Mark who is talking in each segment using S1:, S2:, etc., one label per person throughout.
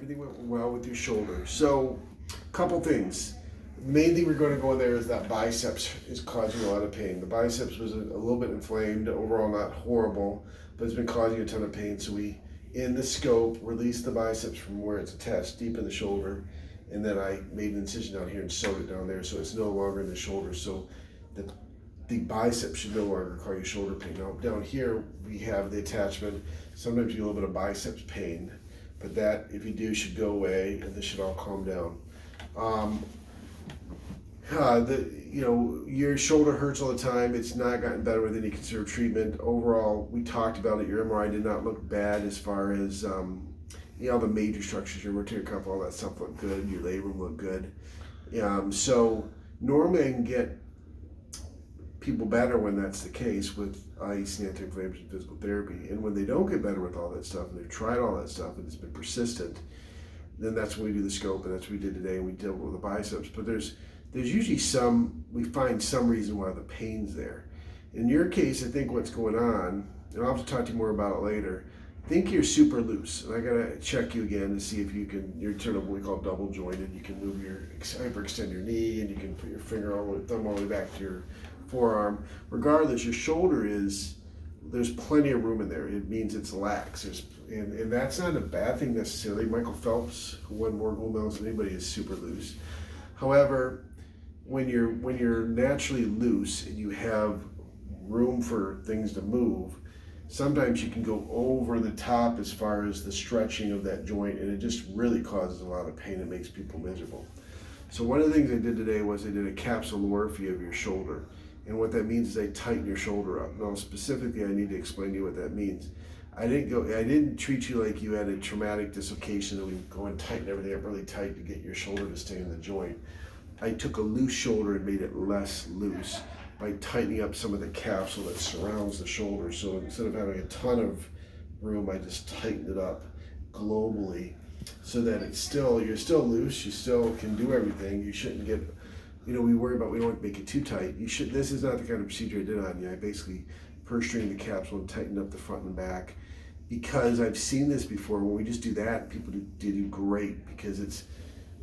S1: everything went well with your shoulder. So, couple things. Main thing we're going to go in there is that biceps is causing a lot of pain. The biceps was a little bit inflamed, overall not horrible, but it's been causing a ton of pain. So we, in the scope, released the biceps from where it's attached, deep in the shoulder, and then I made an incision down here and sewed it down there so it's no longer in the shoulder. So the bicep should no longer cause you shoulder pain. Now down here we have the attachment. Sometimes you get a little bit of biceps pain, but that, if you do, should go away and this should all calm down. Your shoulder hurts all the time. It's not gotten better with any conservative treatment. Overall, we talked about it. Your MRI did not look bad as far as the major structures, your rotator cuff, all that stuff looked good. Your labrum looked good. So normally I can get people better when that's the case with ice and anti-inflammatory physical therapy. And when they don't get better with all that stuff and they've tried all that stuff and it's been persistent, then that's when we do the scope, and that's what we did today, and we dealt with the biceps. But there's usually we find some reason why the pain's there. In your case, I think what's going on, and I'll have to talk to you more about it later, I think you're super loose. And I gotta check you again to see if you're sort of what we call double jointed. You can hyperextend your knee, and you can put your thumb all the way back to your forearm. Regardless, your shoulder there's plenty of room in there. It means it's lax. And that's not a bad thing necessarily. Michael Phelps, who won more gold medals than anybody, is super loose. However, when you're naturally loose and you have room for things to move, sometimes you can go over the top as far as the stretching of that joint, and it just really causes a lot of pain and makes people miserable. So one of the things I did today was I did a capsulorrhaphy of your shoulder. And what that means is I tighten your shoulder up. Now specifically, I need to explain to you what that means. I didn't treat you like you had a traumatic dislocation and we go and tighten everything up really tight to get your shoulder to stay in the joint. I took a loose shoulder and made it less loose by tightening up some of the capsule that surrounds the shoulder. So instead of having a ton of room, I just tightened it up globally so that you're still loose, you still can do everything. You shouldn't get, we worry about, we don't want to make it too tight. This is not the kind of procedure I did on you. I basically purse stringed the capsule and tightened up the front and back, because I've seen this before. When we just do that, people do great, because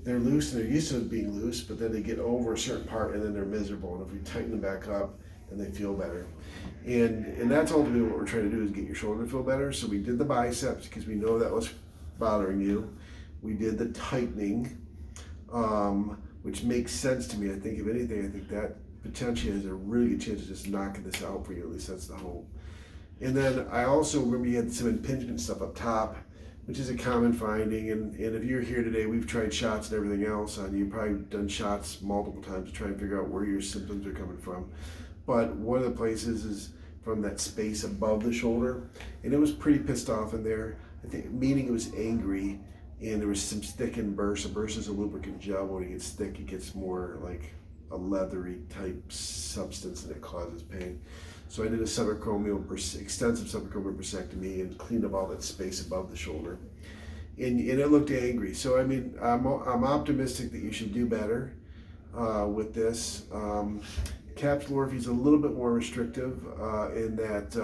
S1: they're loose and they're used to being loose, but then they get over a certain part and then they're miserable. And if we tighten them back up, then they feel better. And that's ultimately what we're trying to do, is get your shoulder to feel better. So we did the biceps because we know that was bothering you. We did the tightening, which makes sense to me. I think if anything, I think that potentially has a really good chance of just knocking this out for you. At least that's the hope. And then I also remember you had some impingement stuff up top, which is a common finding. And if you're here today, we've tried shots and everything else on you. You've probably done shots multiple times to try and figure out where your symptoms are coming from. But one of the places is from that space above the shoulder, and it was pretty pissed off in there. I think, meaning it was angry, and there was some thickened bursa. Bursa is a lubricant gel. When it gets thick, it gets more like a leathery type substance, and it causes pain. So I did a extensive subacromial bracectomy and cleaned up all that space above the shoulder, and it looked angry. So I mean, I'm optimistic that you should do better with this. Capsulorrhaphy is a little bit more restrictive in that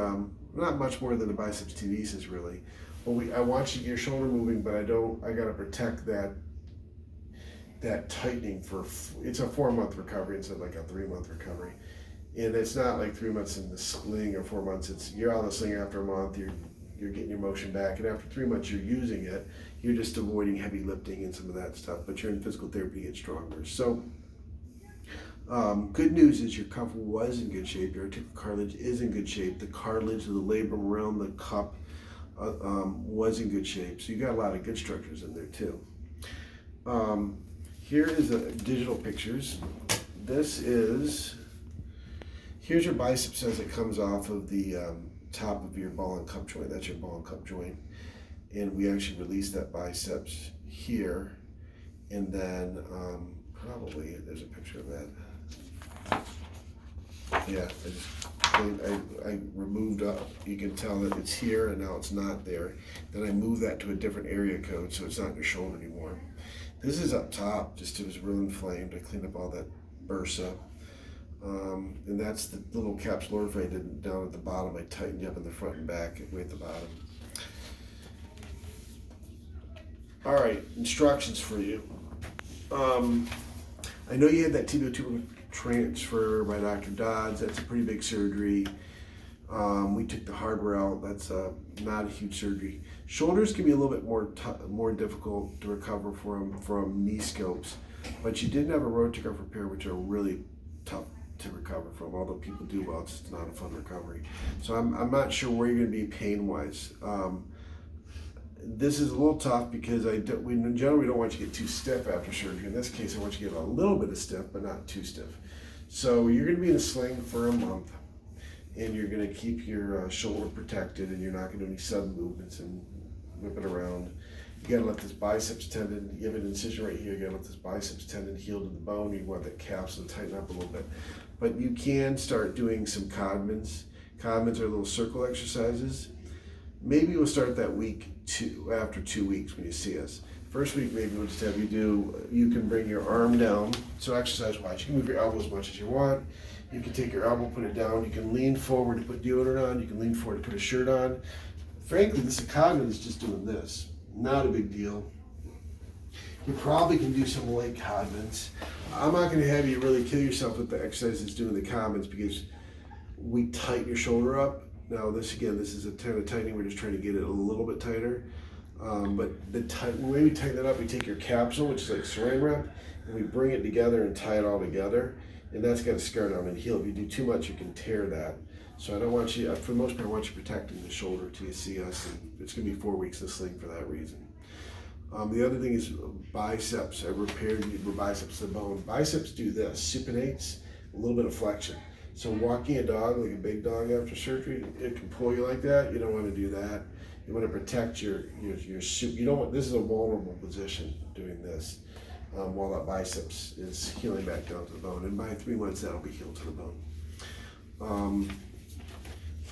S1: not much more than a biceps tubesis really. But I want you to get your shoulder moving, but I got to protect that tightening it's a 4-month recovery instead of like a 3-month recovery. And it's not like 3 months in the sling or 4 months. You're on the sling after a month, you're getting your motion back, and after 3 months you're using it. You're just avoiding heavy lifting and some of that stuff, but you're in physical therapy to get stronger. So good news is your cuff was in good shape. Your articular cartilage is in good shape. The cartilage of the labrum around the cup was in good shape. So you got a lot of good structures in there too. Here is the digital pictures. Here's your biceps as it comes off of the top of your ball and cup joint. That's your ball and cup joint. And we actually release that biceps here. And then probably there's a picture of that. Yeah, I removed up. You can tell that it's here and now it's not there. Then I moved that to a different area code so it's not in your shoulder anymore. This is up top, just it was real inflamed. I cleaned up all that bursa. And that's the little capsulorrhaphy I did down at the bottom. I tightened you up in the front and back way at the bottom. All right, instructions for you. I know you had that tibial tuber transfer by Dr. Dodds. That's a pretty big surgery. We took the hardware out. That's not a huge surgery. Shoulders can be a little bit more difficult to recover from knee scopes, but you didn't have a rotator cuff repair, which are really tough to recover from. Although people do well, it's not a fun recovery. So I'm not sure where you're going to be pain wise. This is a little tough because we in general we don't want you to get too stiff after surgery. In this case, I want you to get a little bit of stiff, but not too stiff. So you're going to be in a sling for a month, and you're going to keep your shoulder protected, and you're not going to do any sudden movements and whip it around. You got to let this biceps tendon, you have an incision right here, you got to let this biceps tendon heal to the bone. You want that capsule to tighten up a little bit. But you can start doing some Codmans. Codmans are little circle exercises. Maybe we'll start that week after 2 weeks when you see us. First week, maybe we'll just have you can bring your arm down. So exercise-wise, you can move your elbow as much as you want. You can take your elbow, put it down. You can lean forward to put deodorant on. You can lean forward to put a shirt on. Frankly, this Codman is just doing this. Not a big deal. You probably can do some light Codmans. I'm not going to have you really kill yourself with the exercises doing the Codmans because we tighten your shoulder up. Now this is a kind of tightening. We're just trying to get it a little bit tighter. But the way we tighten it up, we take your capsule, which is like saran wrap, and we bring it together and tie it all together. And that's got to scar down and heal. If you do too much, you can tear that. So I don't want you, for the most part, I want you protecting the shoulder till you see us. And it's going to be 4 weeks in the sling for that reason. The other thing is biceps. I repaired your biceps to the bone. Biceps do this, supinates, a little bit of flexion. So walking a dog like a big dog after surgery, it can pull you like that. You don't want to do that. You want to protect your you don't want, this is a vulnerable position doing this while that biceps is healing back down to the bone. And by 3 months, that'll be healed to the bone.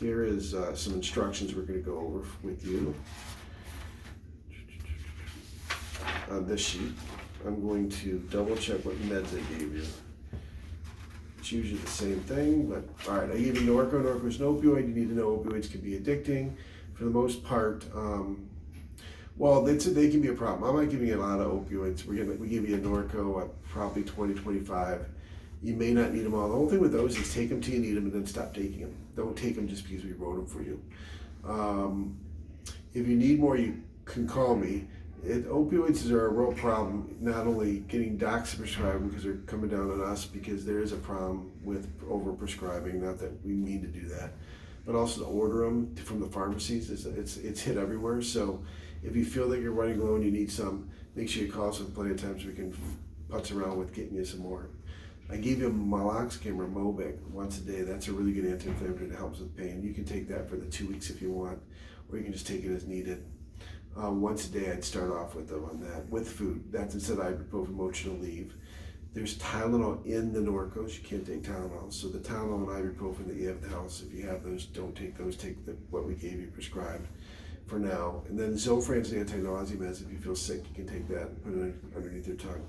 S1: Here is some instructions we're going to go over with you. On this sheet, I'm going to double check what meds I gave you. It's usually the same thing, but all right, I gave you Norco. Norco is an opioid. You need to know opioids can be addicting. For the most part, well, they can be a problem. I'm not giving you a lot of opioids. We give you a Norco at probably 20, 25. You may not need them all. The whole thing with those is take them till you need them and then stop taking them. Don't take them just because we wrote them for you. If you need more, you can call me. Opioids are a real problem, not only getting docs to prescribe them because they're coming down on us because there is a problem with overprescribing, not that we mean to do that, but also to order them from the pharmacies. It's hit everywhere. So if you feel that you're running low and you need some, make sure you call us plenty of times so we can putz around with getting you some more. I gave you Meloxicam or Mobic once a day. That's a really good anti-inflammatory that helps with pain. You can take that for the 2 weeks if you want, or you can just take it as needed. Once a day, I'd start off with them on that, with food. That's instead of ibuprofen, Motrin, Aleve. There's Tylenol in the Norcos. You can't take Tylenol. So the Tylenol and ibuprofen that you have in the house, if you have those, don't take those. Take what we gave you prescribed for now. And then Zofran's an anti-nausea meds. If you feel sick, you can take that and put it underneath your tongue.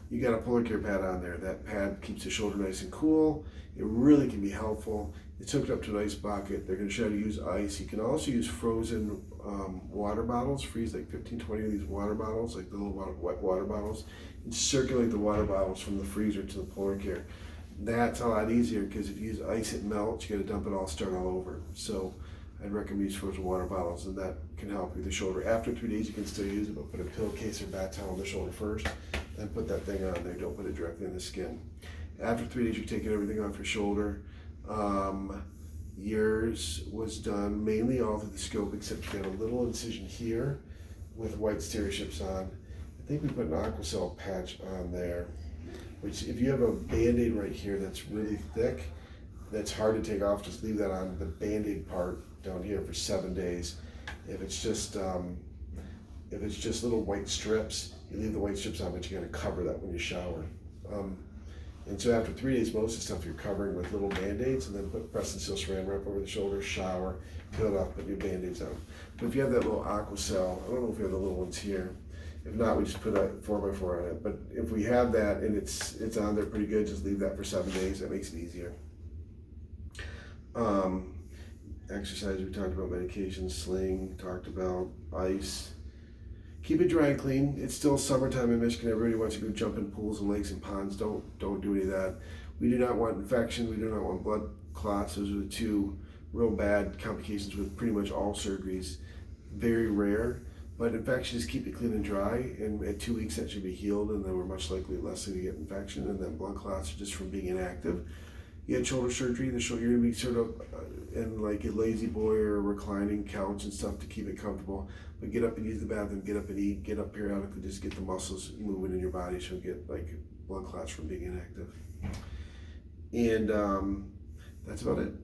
S1: You got a Polar Care pad on there. That pad keeps the shoulder nice and cool. It really can be helpful. It's hooked up to an ice bucket. They're going to show you to use ice. You can also use frozen water bottles. Freeze like 15, 20 of these water bottles, like the little wet water bottles, and circulate the water bottles from the freezer to the Polar Care. That's a lot easier because if you use ice, it melts. You got to dump it all, start all over. So I'd recommend use frozen water bottles, and that can help with the shoulder. After 3 days, you can still use it, but put a pillowcase or bath towel on the shoulder first, then put that thing on there. Don't put it directly in the skin. After 3 days, you're taking everything off your shoulder. Yours was done mainly all through the scope, except you got a little incision here with white Steri-Ships on. I think we put an Aquacell patch on there, which if you have a Band-Aid right here that's really thick, that's hard to take off, just leave that on the Band-Aid part down here for 7 days. If it's just little white strips, you leave the white strips on, but you gotta cover that when you shower. And so after 3 days, most of the stuff you're covering with little Band-Aids, and then put press and seal saran wrap over the shoulder, shower, peel it off, put your Band-Aids on. But if you have that little Aquacell, I don't know if we have the little ones here. If not, we just put a 4x4 on it. But if we have that and it's on there pretty good, just leave that for 7 days. That makes it easier. exercise, we talked about medication, sling, talked about ice. Keep it dry and clean. It's still summertime in Michigan. Everybody wants to go jump in pools and lakes and ponds. Don't do any of that. We do not want infection. We do not want blood clots. Those are the two real bad complications with pretty much all surgeries. Very rare, but infection, just keep it clean and dry. And at 2 weeks that should be healed, and then we're much likely less to get infection. And then blood clots are just from being inactive. You had shoulder surgery. You're going to be sort of in like a lazy boy or a reclining couch and stuff to keep it comfortable. But get up and use the bathroom, get up and eat, get up periodically, just get the muscles moving in your body so you get like blood clots from being inactive. And that's about it.